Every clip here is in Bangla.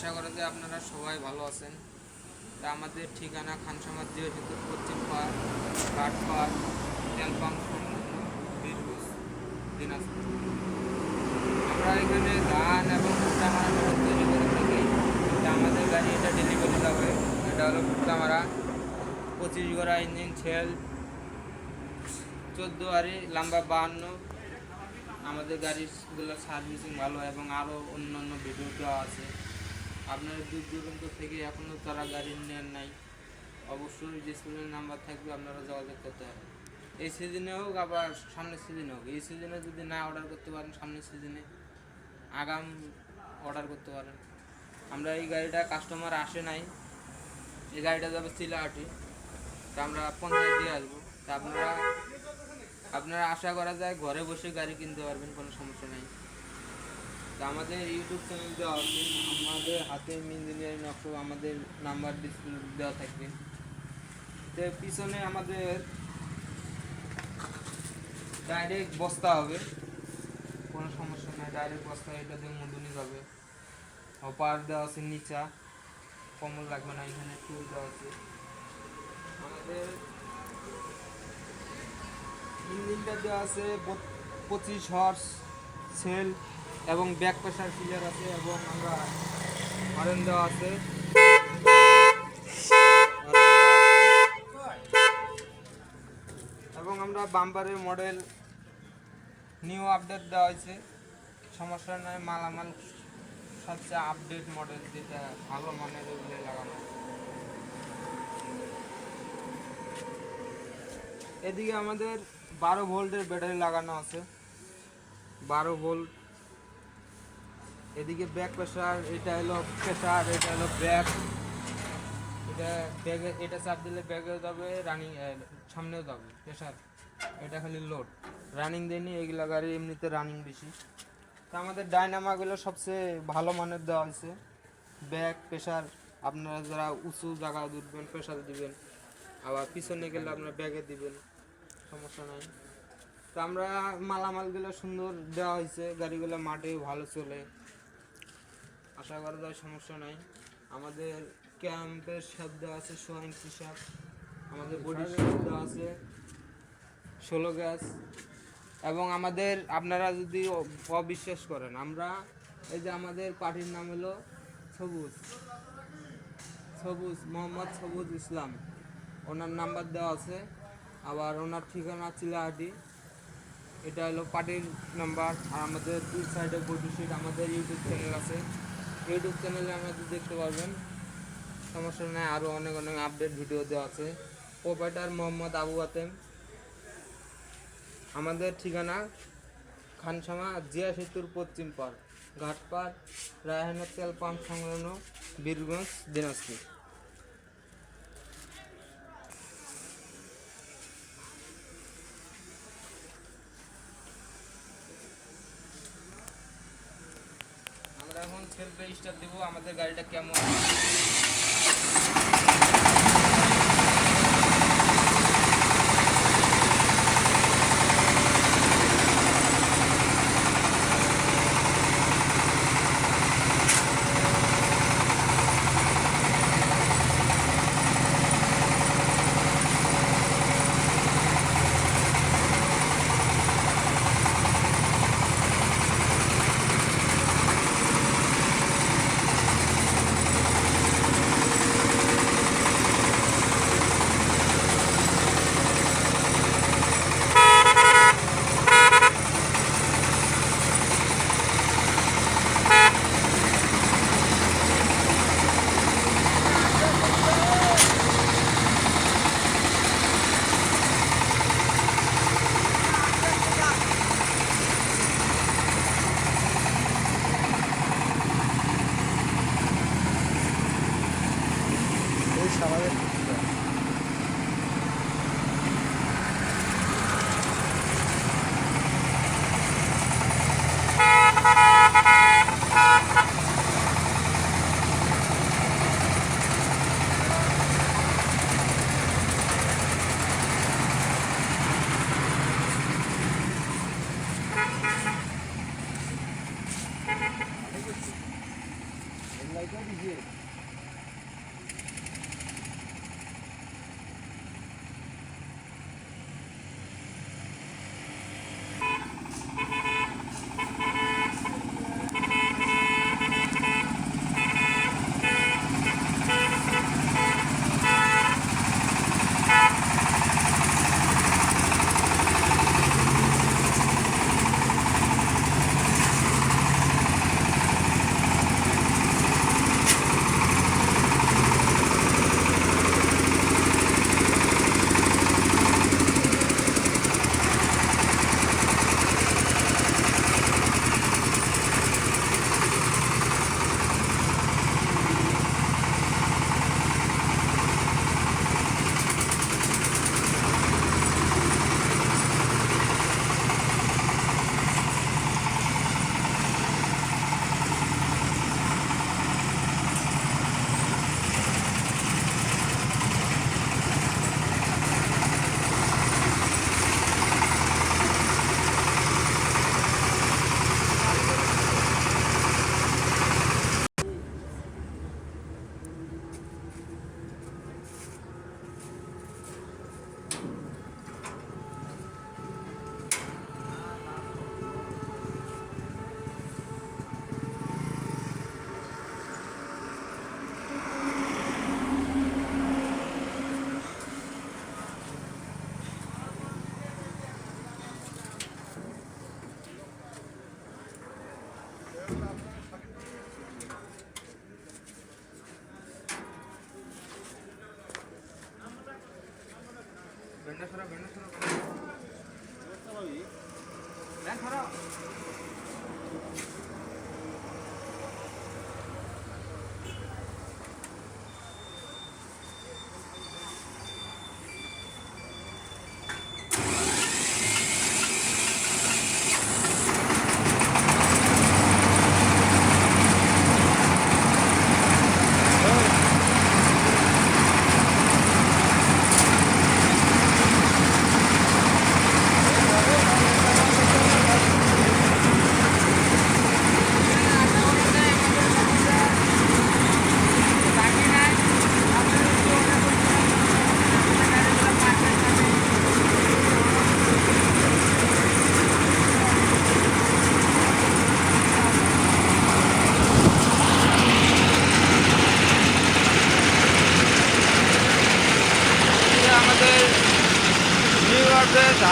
আশা করা যায় আপনারা সবাই ভালো আছেন। তা আমাদের ঠিকানা খানসামার জিও পশ্চিম পাড় ঘাটপাড় তেল পাম্প সংলগ্ন বীরভূম দিনাজপুর। আমরা এখানে ধান এবং ভুট্টা মারা তৈরি করে থাকি। তা আমাদের গাড়ি এটা ডেলিভারি যাবে। এটা হলো ভুট্টা মারা 25 গড়া ইঞ্জিন ছেল 14 আরি লম্বা 52। আমাদের গাড়িগুলো সার্ভিসিং ভালো এবং আরও অন্যান্য ভিডিও দেওয়া আছে। আপনারা দূর দূরান্ত থেকে এখনও তারা গাড়ি নেন নাই, অবশ্যই ডিসপ্লের নাম্বার থাকবে, আপনারা যোগাযোগ করতে হবে। এই সিজনে হোক আবার সামনের সিজনে হোক, এই সিজনে যদি না অর্ডার করতে পারেন সামনের সিজনে আগাম অর্ডার করতে পারেন। আমরা এই গাড়িটা কাস্টমার আসে নাই, এই গাড়িটা যাবে চিলাহাটি, তা আমরা পঞ্চায়েত দিয়ে আসবো। তা আপনারা আশা করা যায় ঘরে বসে গাড়ি কিনতে পারবেন, কোনো সমস্যা নেই। তা আমাদের ইউটিউব চ্যানেল দেওয়া আছে, আমাদের হাতে ইঞ্জিনিয়ারিং নকশা, আমাদের নাম্বার ডিসপ্লে দেওয়া থাকবে। তো পিছনে আমাদের ডাইরেক্ট বস্তা হবে, কোনো সমস্যা নেই, ডাইরেক্ট বস্তা, এটা দিয়ে মুদুনি যাবে। হপার দেওয়া আছে, নিচা কম্বল লাগবে না, এখানে টুল দেওয়া আছে। আমাদের ইঞ্জিনটা দেওয়া আছে 25 হর্স সেল এবং ব্যাক প্রেসার ক্লিয়ার আছে, এবং আমরা হরেন দেওয়া আছে, এবং আমরা বাম্পারের মডেল নিউ আপডেট দেওয়া হয়েছে। সমস্যা নয়, মালামাল সবচেয়ে আপডেট মডেল, যেটা ভালো মানের ওগুলো লাগানো। এদিকে আমাদের 12 ভোল্টের ব্যাটারি লাগানো আছে, 12 ভোল্ট। এদিকে ব্যাক প্রেসার, এটা হলো প্রেসার, এটা হলো ব্যাক, এটা ব্যাগে, এটা চাপ দিলে ব্যাগেও যাবে, রানিং সামনেও যাবে প্রেসার। এটা খালি লোড, রানিং দেয়নি, এইগুলা গাড়ি এমনিতে রানিং বেশি। তা আমাদের ডাইনামাগুলো সবচেয়ে ভালো মানের দেওয়া হয়েছে। ব্যাক প্রেসার, আপনারা যারা উঁচু জায়গায় উঠবেন প্রেসার দিবেন, আবার পিছনে গেলে আপনারা ব্যাগে দিবেন, সমস্যা নাই। তো আমরা মালামালগুলো সুন্দর দেওয়া হয়েছে, গাড়িগুলো মাঠেও ভালো চলে, আশা করা যায় সমস্যা নাই। আমাদের ক্যাম্পের সাপ দেওয়া আছে 100 ইঞ্চি সাপ, আমাদের বডির সাপ দেওয়া আছে 16 গ্যাস। এবং আমাদের, আপনারা যদি অবিশ্বাস করেন, আমরা এই যে আমাদের পার্টির নাম হলো সবুজ মোহাম্মদ সবুজ ইসলাম, ওনার নাম্বার দেওয়া আছে, আবার ওনার ঠিকানা চিলাহাটি, এটা হলো পার্টির নাম্বার। আর আমাদের 2 সাইডে বডি শিট, আমাদের ইউটিউব চ্যানেল আছে, ইউটিউব চ্যানেলে আমাদের দেখতে পারবেন, সমস্যা নেই। আরও অনেক অনেক আপডেট ভিডিও দেওয়া আছে। প্রোপাইটার মোহাম্মদ আবু আতেম। আমাদের ঠিকানা খানসামা জিয়া সেতুর পশ্চিম পাড় ঘাটপাড় রায়হানের তেল পাম্প সংলগ্ন বীরগঞ্জ দিনাজপুর। আমরা এখন সেলফে স্টার্ট দেবো, আমাদের গাড়িটা কেমন।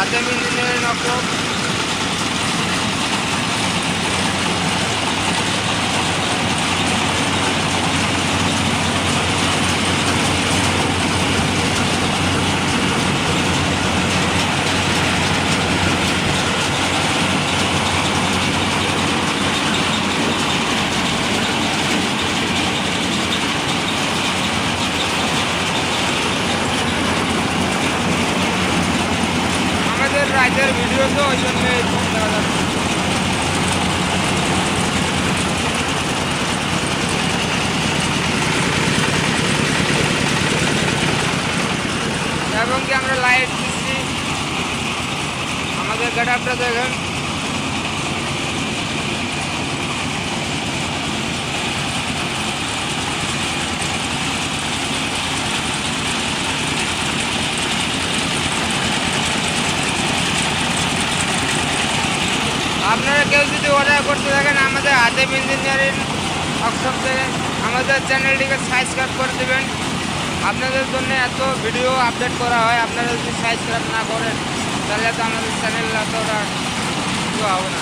হাতে ইঞ্জিনের নকশা রাইডের ভিডিও তো ওই জন্য এবং কি আমরা লাইট দিচ্ছি আমাদের গেট আপটা দেখেন আপনারা কেউ যদি অর্ডার করতে থাকেন আমাদের আদেম ইঞ্জিনিয়ারিং ওয়ার্কশপ থেকে আমাদের চ্যানেলটিকে সাবস্ক্রাইব করে দেবেন। আপনাদের জন্য এত ভিডিও আপডেট করা হয়, আপনারা যদি সাবস্ক্রাইব না করেন তাহলে তো আমাদের চ্যানেল এতটা কিছু হবে না।